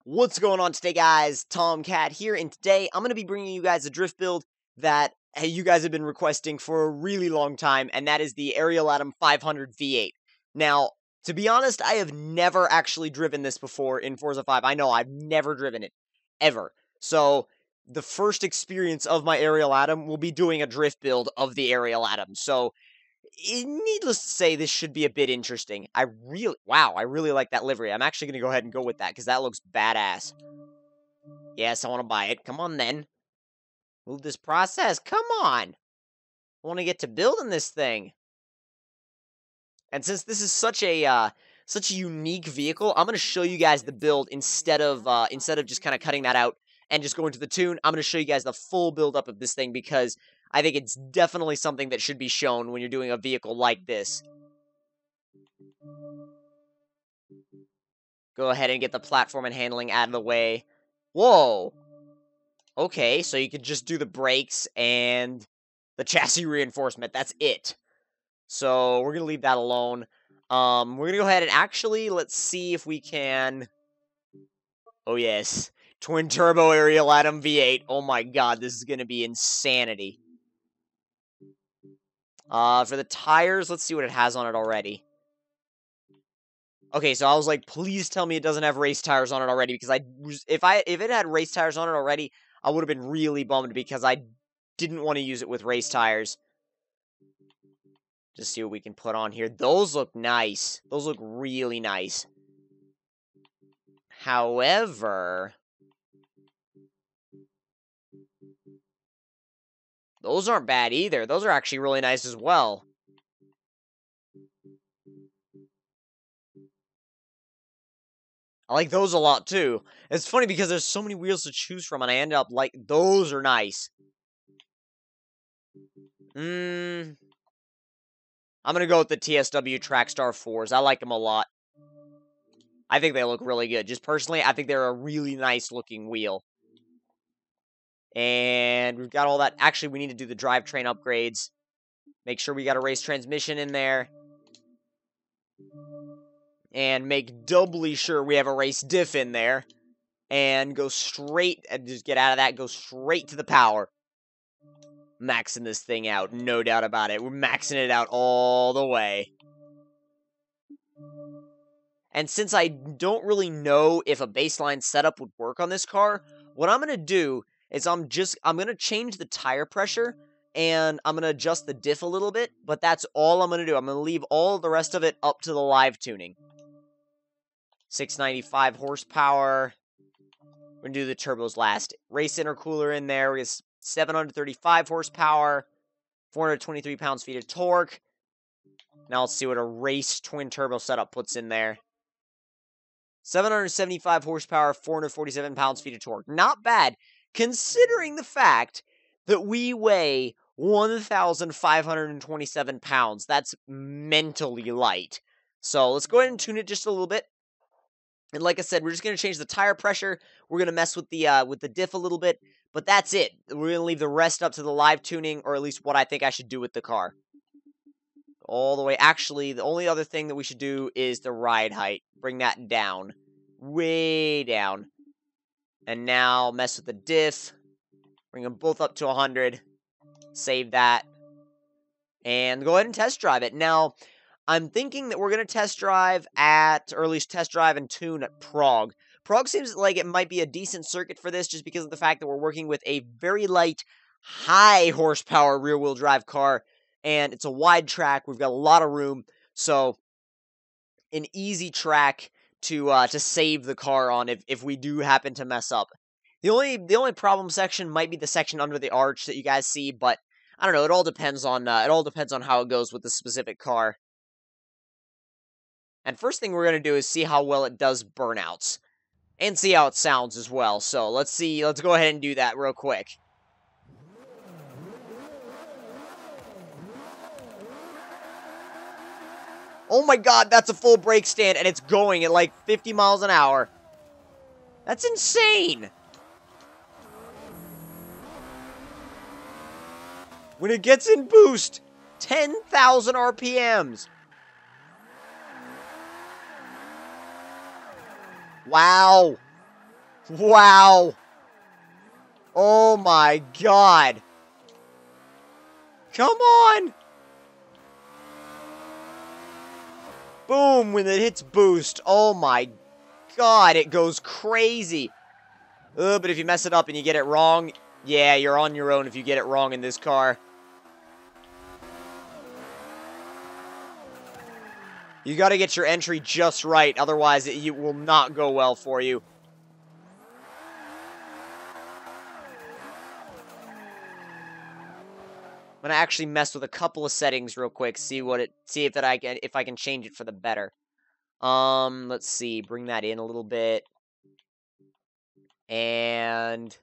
What's going on today, guys? Tomcat here, and today I'm going to be bringing you guys a drift build that you guys have been requesting for a really long time, and that is the Ariel 500 V8. Now, to be honest, I have never actually driven this before in Forza 5. I know, I've never driven it, ever. So, the first experience of my Ariel will be doing a drift build of the Ariel. So, needless to say, this should be a bit interesting. I really like that livery. I'm actually going to go ahead and go with that, because that looks badass. Yes, I want to buy it. Come on, then. Move this process. Come on. I want to get to building this thing. And since this is such a unique vehicle, I'm going to show you guys the build instead of just kind of cutting that out and just going to the tune. I'm going to show you guys the full build up of this thing, because I think it's definitely something that should be shown when you're doing a vehicle like this. Go ahead and get the platform and handling out of the way. Whoa! Okay, so you could just do the brakes and the chassis reinforcement. That's it. So we're going to leave that alone. We're going to go ahead and actually, let's see if we can... Oh, yes. Twin turbo Ariel V8. Oh my god, this is going to be insanity. For the tires, let's see what it has on it already. Okay, so I was like, please tell me it doesn't have race tires on it already, because if it had race tires on it already, I would have been really bummed, because I didn't want to use it with race tires. Just see what we can put on here. Those look nice. Those look really nice. However, those aren't bad either. Those are actually really nice as well. I like those a lot, too. It's funny because there's so many wheels to choose from, and I end up like, those are nice. I'm gonna go with the TSW Trackstar 4s. I like them a lot. I think they look really good. Just personally, I think they're a really nice looking wheel. And we've got all that. Actually, we need to do the drivetrain upgrades. Make sure we got a race transmission in there. And make doubly sure we have a race diff in there. And go straight, and just get out of that, go straight to the power. Maxing this thing out, no doubt about it. We're maxing it out all the way. And since I don't really know if a baseline setup would work on this car, what I'm going to do is I'm going to change the tire pressure, and I'm going to adjust the diff a little bit, but that's all I'm going to do. I'm going to leave all the rest of it up to the live tuning. 695 horsepower. We're going to do the turbos last. Race intercooler in there. We have 735 horsepower. 423 pounds-feet of torque. Now let's see what a race twin turbo setup puts in there. 775 horsepower, 447 pounds-feet of torque. Not bad, considering the fact that we weigh 1,527 pounds. That's mentally light. So let's go ahead and tune it just a little bit. And like I said, we're just going to change the tire pressure. We're going to mess with the diff a little bit. But that's it. We're going to leave the rest up to the live tuning, or at least what I think I should do with the car. All the way. Actually, the only other thing that we should do is the ride height. Bring that down. Way down. And now mess with the diff. Bring them both up to 100. Save that. And go ahead and test drive it. Now, I'm thinking that we're going to test drive at, or at least test drive and tune at Prague. Prague seems like it might be a decent circuit for this, just because of the fact that we're working with a very light, high horsepower rear-wheel drive car, and it's a wide track. We've got a lot of room, so an easy track to save the car on if we do happen to mess up. The only problem section might be the section under the arch that you guys see, but I don't know. It all depends on how it goes with the specific car. And first thing we're going to do is see how well it does burnouts. And see how it sounds as well. So, let's go ahead and do that real quick. Oh my god, that's a full brake stand, and it's going at like 50 miles an hour. That's insane! When it gets in boost, 10,000 RPMs. Wow. Wow. Oh my god. Come on. Boom, when it hits boost. Oh my god, it goes crazy. But if you mess it up and you get it wrong, yeah, you're on your own if you get it wrong in this car. You gotta get your entry just right, otherwise it will not go well for you. I'm gonna actually mess with a couple of settings real quick, see if I can change it for the better. Let's see, bring that in a little bit. And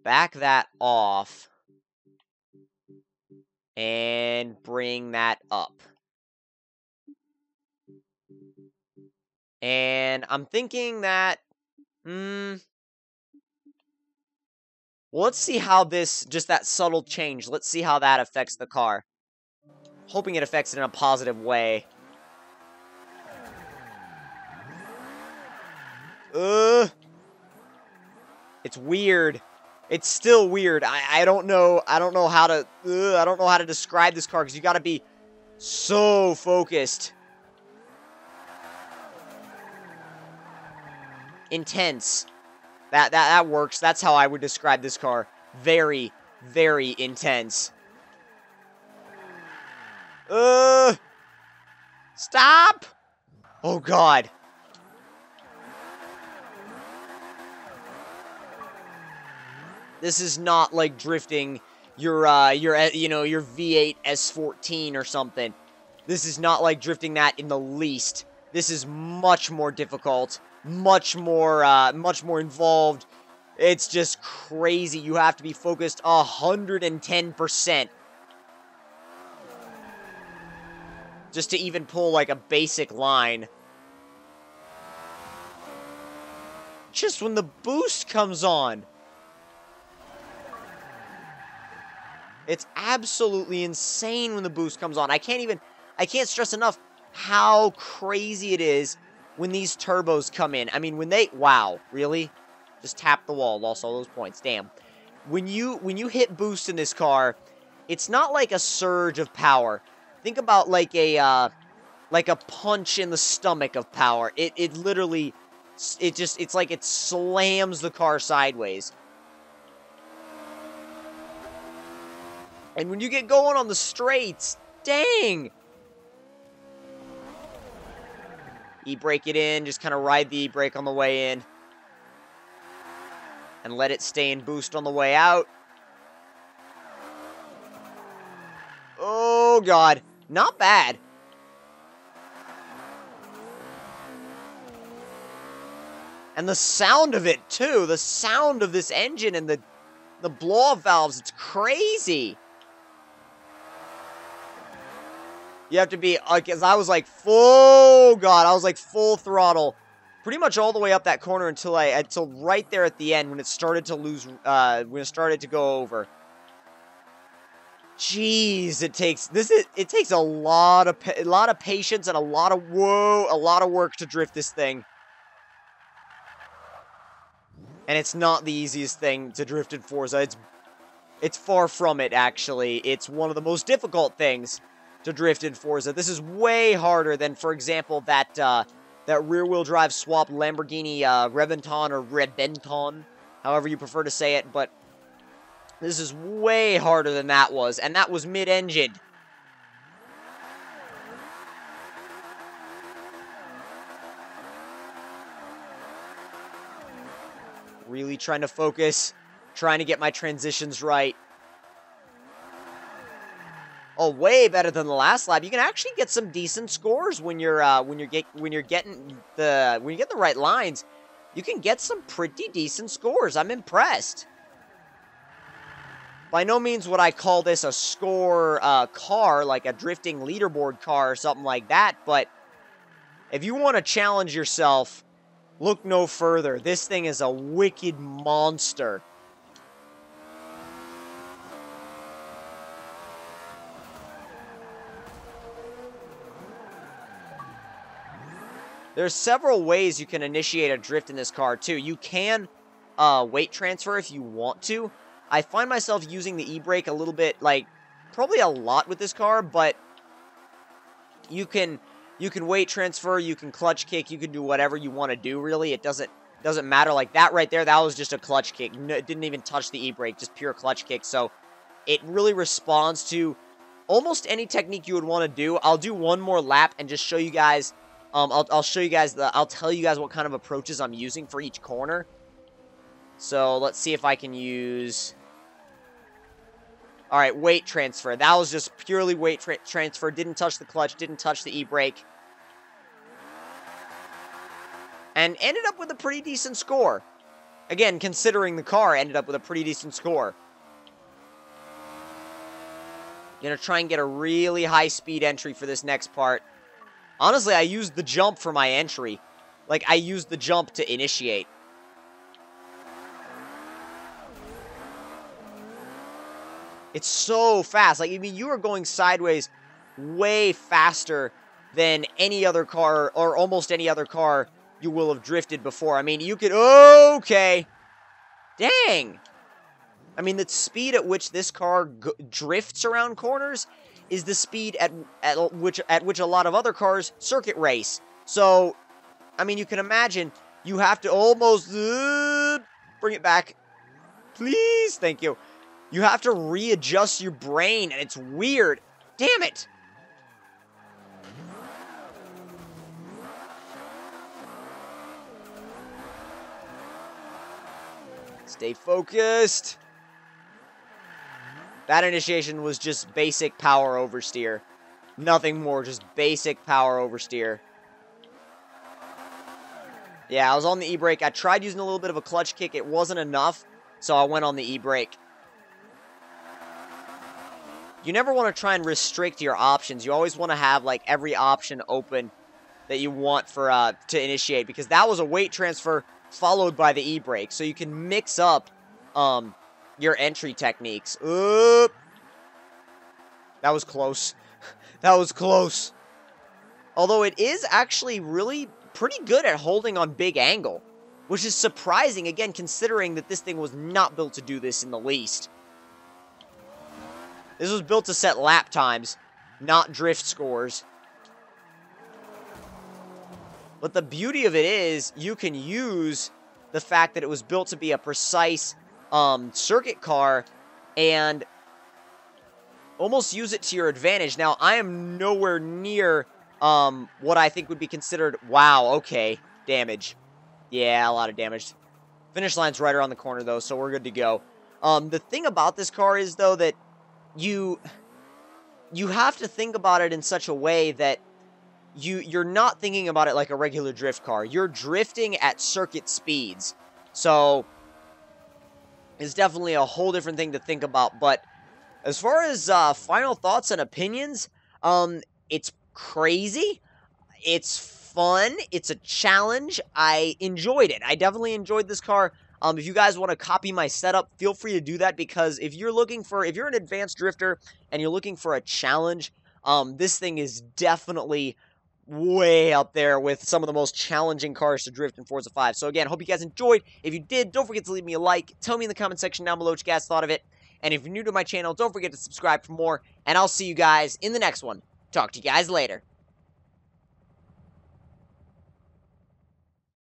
back that off. And bring that up. And I'm thinking that, well, let's see how just that subtle change, let's see how that affects the car. Hoping it affects it in a positive way. It's weird. It's still weird. I don't know how to, I don't know how to describe this car, because you gotta be so focused. Intense. That works. That's how I would describe this car. Very, very intense. Stop! Oh god. This is not like drifting your V8 S14 or something. This is not like drifting that in the least. This is much more difficult, much more involved. It's just crazy. You have to be focused 110%. Just to even pull like a basic line. Just when the boost comes on. It's absolutely insane when the boost comes on. I can't stress enough how crazy it is when these turbos come in. I mean, wow, really? Just tap the wall, lost all those points, damn. When you hit boost in this car, it's not like a surge of power. Think about like a punch in the stomach of power. It literally, it's like it slams the car sideways. And when you get going on the straights, dang! E-brake it in, just kind of ride the e-brake on the way in. And let it stay in boost on the way out. Oh, God. Not bad. And the sound of it, too. The sound of this engine and the blow-off valves, it's crazy. You have to be, because I was like full throttle, pretty much all the way up that corner until right there at the end when it started to when it started to go over. Jeez, it takes a lot of patience and a lot of work to drift this thing. And it's not the easiest thing to drift in Forza. It's far from it, actually. It's one of the most difficult things to drift in Forza. This is way harder than, for example, that rear-wheel drive swap Lamborghini Reventon or Rebenton, however you prefer to say it, but this is way harder than that was, and that was mid-engine. Really trying to focus, trying to get my transitions right. Oh, way better than the last lap. You can actually get some decent scores when you're getting the right lines. You can get some pretty decent scores. I'm impressed. By no means would I call this a score car, like a drifting leaderboard car or something like that, but if you want to challenge yourself, look no further. This thing is a wicked monster. There's several ways you can initiate a drift in this car, too. You can weight transfer if you want to. I find myself using the e-brake a little bit, like, probably a lot with this car, but you can weight transfer, you can clutch kick, you can do whatever you want to do, really. It doesn't matter. Like, that right there, that was just a clutch kick. No, it didn't even touch the e-brake, just pure clutch kick. So, it really responds to almost any technique you would want to do. I'll do one more lap and just show you guys, I'll show you guys, I'll tell you guys what kind of approaches I'm using for each corner. So, let's see if I can use... Alright, weight transfer. That was just purely weight transfer. Didn't touch the clutch, didn't touch the e-brake. And ended up with a pretty decent score. Again, considering the car, ended up with a pretty decent score. Gonna try and get a really high-speed entry for this next part. Honestly, I used the jump for my entry. Like, I used the jump to initiate. It's so fast. Like, I mean, you are going sideways way faster than any other car, or almost any other car you will have drifted before. I mean, you could... Okay. Dang. I mean, the speed at which this car drifts around corners is the speed at which a lot of other cars circuit race. So, I mean, you can imagine you have to almost... bring it back. Please. Thank you. You have to readjust your brain, and it's weird. Damn it! Stay focused. That initiation was just basic power oversteer. Nothing more, just basic power oversteer. Yeah, I was on the e-brake. I tried using a little bit of a clutch kick. It wasn't enough, so I went on the e-brake. You never want to try and restrict your options. You always want to have, like, every option open that you want for to initiate, because that was a weight transfer followed by the e-brake. So you can mix up your entry techniques. That was close. That was close. Although it is actually really pretty good at holding on big angle, which is surprising, again, considering that this thing was not built to do this in the least. This was built to set lap times, not drift scores. But the beauty of it is, you can use the fact that it was built to be a precise circuit car and almost use it to your advantage. Now, I am nowhere near what I think would be considered... Wow, okay, damage. Yeah, a lot of damage. Finish line's right around the corner, though, so we're good to go. The thing about this car is, though, that you have to think about it in such a way that you're not thinking about it like a regular drift car. You're drifting at circuit speeds. So, it's definitely a whole different thing to think about. But as far as final thoughts and opinions, it's crazy. It's fun. It's a challenge. I enjoyed it. I definitely enjoyed this car. If you guys want to copy my setup, feel free to do that, because if you're an advanced drifter and you're looking for a challenge, this thing is definitely way up there with some of the most challenging cars to drift in Forza 5. So again, hope you guys enjoyed. If you did, don't forget to leave me a like. Tell me in the comment section down below what you guys thought of it. And if you're new to my channel, don't forget to subscribe for more. And I'll see you guys in the next one. Talk to you guys later.